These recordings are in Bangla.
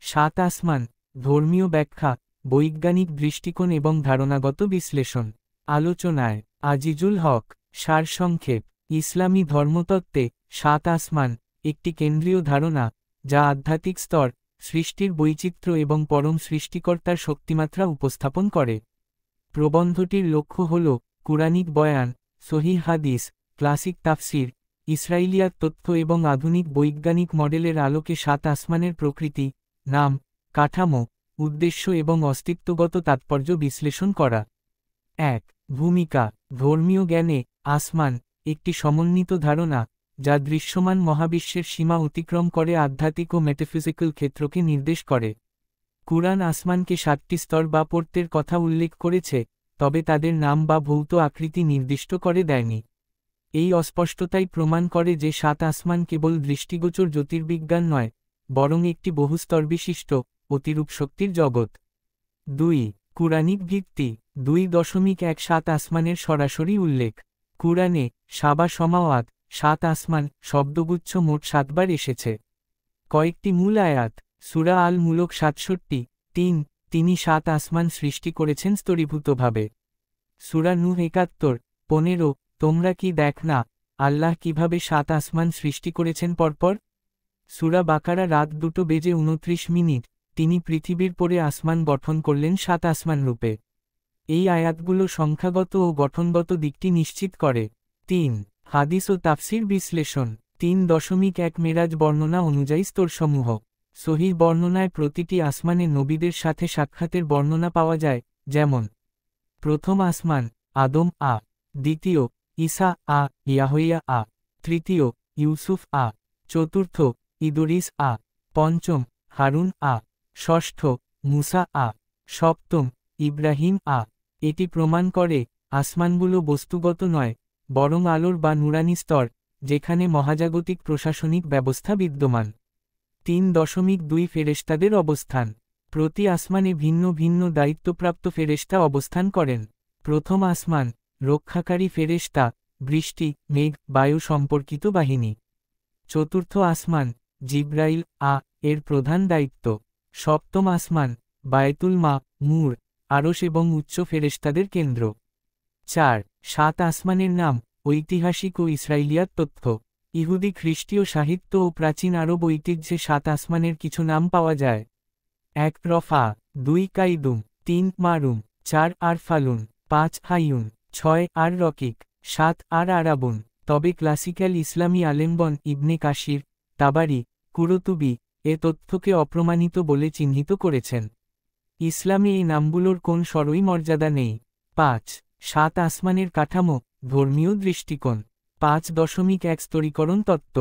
সাত আসমান, ধর্মীয় ব্যাখ্যা, বৈজ্ঞানিক দৃষ্টিকোণ এবং ধারণাগত বিশ্লেষণ। আলোচনায় আজিজুল হক। সারসংক্ষেপ। ইসলামী ধর্মতত্ত্বে সাত আসমান একটি কেন্দ্রীয় ধারণা, যা আধ্যাত্মিক স্তর, সৃষ্টির বৈচিত্র্য এবং পরম সৃষ্টিকর্তার শক্তিমাত্রা উপস্থাপন করে। প্রবন্ধটির লক্ষ্য হল কুরআনিক বয়ান, সহিহ হাদিস, ক্লাসিক তাফসির, ইসরাইলিয়াত তথ্য এবং আধুনিক বৈজ্ঞানিক মডেলের আলোকে সাত আসমানের প্রকৃতি, নাম, কাঠামো, উদ্দেশ্য এবং অস্তিত্বগত তাৎপর্য বিশ্লেষণ করা। ১. ভূমিকা। ধর্মীয় জ্ঞানে আসমান একটি সমন্বিত ধারণা, যা দৃশ্যমান মহাবিশ্বের সীমা অতিক্রম করে আধ্যাত্মিক ও মেটাফিজিক্যাল ক্ষেত্রকে নির্দেশ করে। কুরআন আসমানকে ৭টি স্তর বা পর্তের কথা উল্লেখ করেছে, তবে তাদের নাম বা ভৌত আকৃতি নির্দিষ্ট করে দেয়নি। এই অস্পষ্টতাই প্রমাণ করে যে সাত আসমান কেবল দৃষ্টিগোচর জ্যোতির্বিজ্ঞান নয়, বরং একটি বহুস্তরবিশিষ্ট, অতিরূপ শক্তির জগৎ। ২. কুরআনিক ভিত্তি। ২.১৭ আসমানের সরাসরি উল্লেখ। কুরআনে সাবা সমাওয়াত, সাত আসমান শব্দগুচ্ছ মোট ৭ বার এসেছে। কয়েকটি মূল আয়াত। সূরা আল মুলক ৬৭:৩, তিনি সাত আসমান সৃষ্টি করেছেন স্তরীভূতভাবে। সূরা নূহ ৭১:১৫, তোমরা কি দেখ না, আল্লাহ কিভাবে সাত আসমান সৃষ্টি করেছেন পরপর। সূরা বাকারা রাত ২:২৯, তিনি পৃথিবীর পরে আসমান গঠন করলেন সাত আসমান রূপে। এই আয়াতগুলো সংখ্যাগত ও গঠনগত দিকটি নিশ্চিত করে। ৩. হাদিস ও তাফসির বিশ্লেষণ। ৩.১ মেরাজ বর্ণনা অনুযায়ী স্তরসমূহ। সহিহ বর্ণনায় প্রতিটি আসমানে নবীদের সাথে সাক্ষাতের বর্ণনা পাওয়া যায়, যেমন: প্রথম আসমান, আদম আ; দ্বিতীয়, ঈসা আ; ইয়াহইয়া আ; তৃতীয়, ইউসুফ আ; চতুর্থ, ইদরিস আ; পঞ্চম, হারুন আ; ষষ্ঠ, মুসা আ; সপ্তম, ইব্রাহিম আ। এটি প্রমাণ করে আসমানগুলো বস্তুগত নয়, বরং আলোর বা নুরানি স্তর, যেখানে মহাজাগতিক প্রশাসনিক ব্যবস্থা বিদ্যমান। ৩.২ ফেরেশতাদের অবস্থান। প্রতি আসমানে ভিন্ন ভিন্ন দায়িত্বপ্রাপ্ত ফেরেশতা অবস্থান করেন। প্রথম আসমান, রক্ষাকারী ফেরেশতা, বৃষ্টি, মেঘ, বায়ু সম্পর্কিত বাহিনী। চতুর্থ আসমান, জিবরাইল আ; এর প্রধান দায়িত্ব। সপ্তম আসমান, বায়তুল মা-মুর, আরশ এবং উচ্চ ফেরেশতাদের কেন্দ্র। ৪. সাত আসমানের নাম, ঐতিহাসিক ও ইসরাইলিয়াত তথ্য। ইহুদি খ্রিস্টীয় সাহিত্য ও প্রাচীন আরব ঐতিহ্যে সাত আসমানের কিছু নাম পাওয়া যায়। ১. রফা, ২. কাইদুম, ৩. মারুম, ৪. আরফালুন, ৫. হাইয়ুন, ৬. আর রকিক, ৭. আর আরাবুন। তবে ক্লাসিক্যাল ইসলামী আলেমগণ ইবনে কাশির, তাবারি, কুরতুবি এ তথ্যকে অপ্রমাণিত বলে চিহ্নিত করেছেন। ইসলামে এই নামগুলোর কোন সরই মর্যাদা নেই। ৫. সাত আসমানের কাঠামো, ধর্মীয় দৃষ্টিকোণ। ৫.১ স্তরীকরণ তত্ত্ব।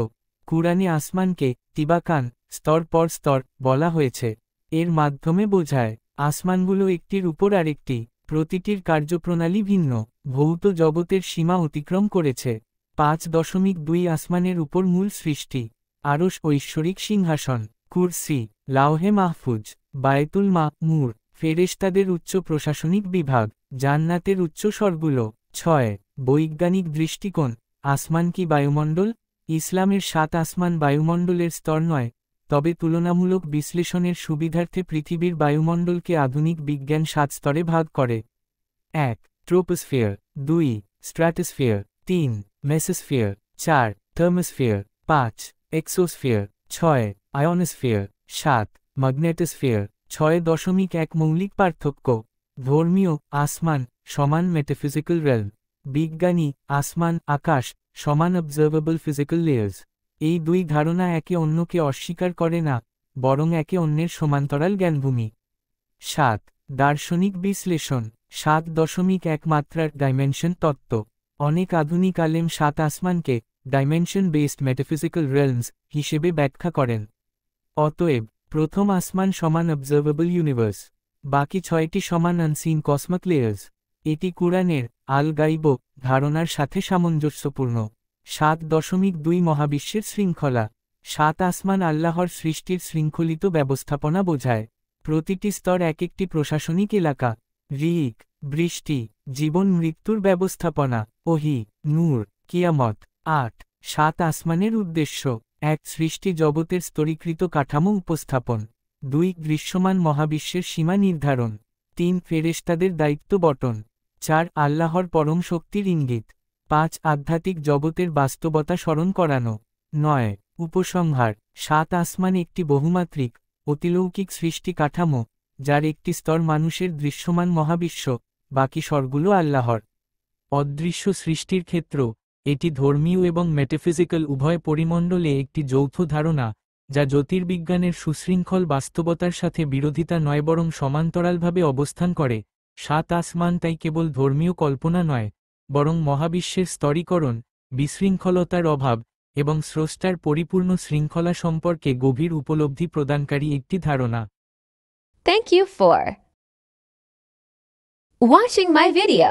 কুরআনে আসমানকে তিবাকান, স্তর পর স্তর বলা হয়েছে। এর মাধ্যমে বোঝায় আসমানগুলো একটির উপর আরেকটি, প্রতিটির কার্যপ্রণালী ভিন্ন, ভৌত জগতের সীমা অতিক্রম করেছে। ৫.২ আসমানের উপর মূল সৃষ্টি, আরশ ঐশ্বরিক সিংহাসন, কুরসি, লাওহে মাহফুজ, বায়তুল মা-মুর, ফেরেশতাদের উচ্চ প্রশাসনিক বিভাগ, জান্নাতের উচ্চ স্বর্গগুলো। ৬. বৈজ্ঞানিক দৃষ্টিকোণ। আসমান কি বায়ুমণ্ডল? ইসলামের সাত আসমান বায়ুমণ্ডলের স্তর নয়, তবে তুলনামূলক বিশ্লেষণের সুবিধার্থে পৃথিবীর বায়ুমণ্ডলকে আধুনিক বিজ্ঞান ৭ স্তরে ভাগ করে। ১. Troposphere, ২. Stratosphere, ৩. Mesosphere, ৪. Thermosphere, ৫. Exosphere, ৬. Ionosphere, ৭. Magnetosphere. ৬.১ মৌলিক পার্থক্য। ধর্মীয় আসমান সমান মেটাফিজিক্যাল রেলম। বিজ্ঞানী আসমান আকাশ সমান অবজারভেবল ফিজিক্যাল লেয়ার্স। এই দুই ধারণা একে অন্যকে অস্বীকার করে না, বরং একে অন্যের সমান্তরাল জ্ঞানভূমি। ৭. দার্শনিক বিশ্লেষণ। ৭.১ মাত্রার ডাইমেনশন তত্ত্ব। অনেক আধুনিক আলেম সাত আসমানকে ডাইমেনশন বেসড মেটাফিজিক্যাল রেলমস হিসেবে ব্যাখ্যা করেন। অতএব প্রথম আসমান সমান অবজারভেবল ইউনিভার্স, বাকি ৬টি সমান আনসিন কসমক লেয়ার্স। এটি কুরআনের আল গাইব ধারণার সাথে সামঞ্জস্যপূর্ণ। ৭.২ মহাবিশ্বের শৃঙ্খলা। সাত আসমান আল্লাহর সৃষ্টির শৃঙ্খলিত ব্যবস্থাপনা বোঝায়। প্রতিটি স্তর এক একটি প্রশাসনিক এলাকা। রিক, বৃষ্টি, জীবন মৃত্যুর ব্যবস্থাপনা, ওহী, নূর, কিয়ামত। ৮. সাত আসমানের উদ্দেশ্য। ১. সৃষ্টি জগতের স্তরীকৃত কাঠামো উপস্থাপন। 2 দৃশ্যমান মহাবিশ্বের সীমা নির্ধারণ। 3 ফেরেশতাদের দায়িত্ব বণ্টন। 4 আল্লাহর পরম শক্তির ইঙ্গিত। 5 আধ্যাত্মিক জগতের বাস্তবতা স্মরণ করানো। 9 উপসংহার। 7 আসমান একটি বহুমাত্রিক, অতিলৌকিক সৃষ্টি কাঠামো, যার একটি স্তর মানুষের দৃশ্যমান মহাবিশ্ব, বাকি স্তরগুলো আল্লাহর অদৃশ্য সৃষ্টির ক্ষেত্র। এটি ধর্মীয় এবং মেটাফিজিক্যাল উভয় পরিমণ্ডলে একটি যৌথ ধারণা, যা জ্যোতির্বিজ্ঞানের সুশৃঙ্খল বাস্তবতার সাথে বিরোধিতা নয় বরং সমান্তরালভাবে অবস্থান করে। 7 আসমান তাই কেবল ধর্মীয় কল্পনা নয়, বরং মহাবিশ্বের স্তরীকরণ, বিশৃঙ্খলতার অভাব এবং স্রষ্টার পরিপূর্ণ শৃঙ্খলা সম্পর্কে গভীর উপলব্ধি প্রদানকারী একটি ধারণা। Thank you for watching my video.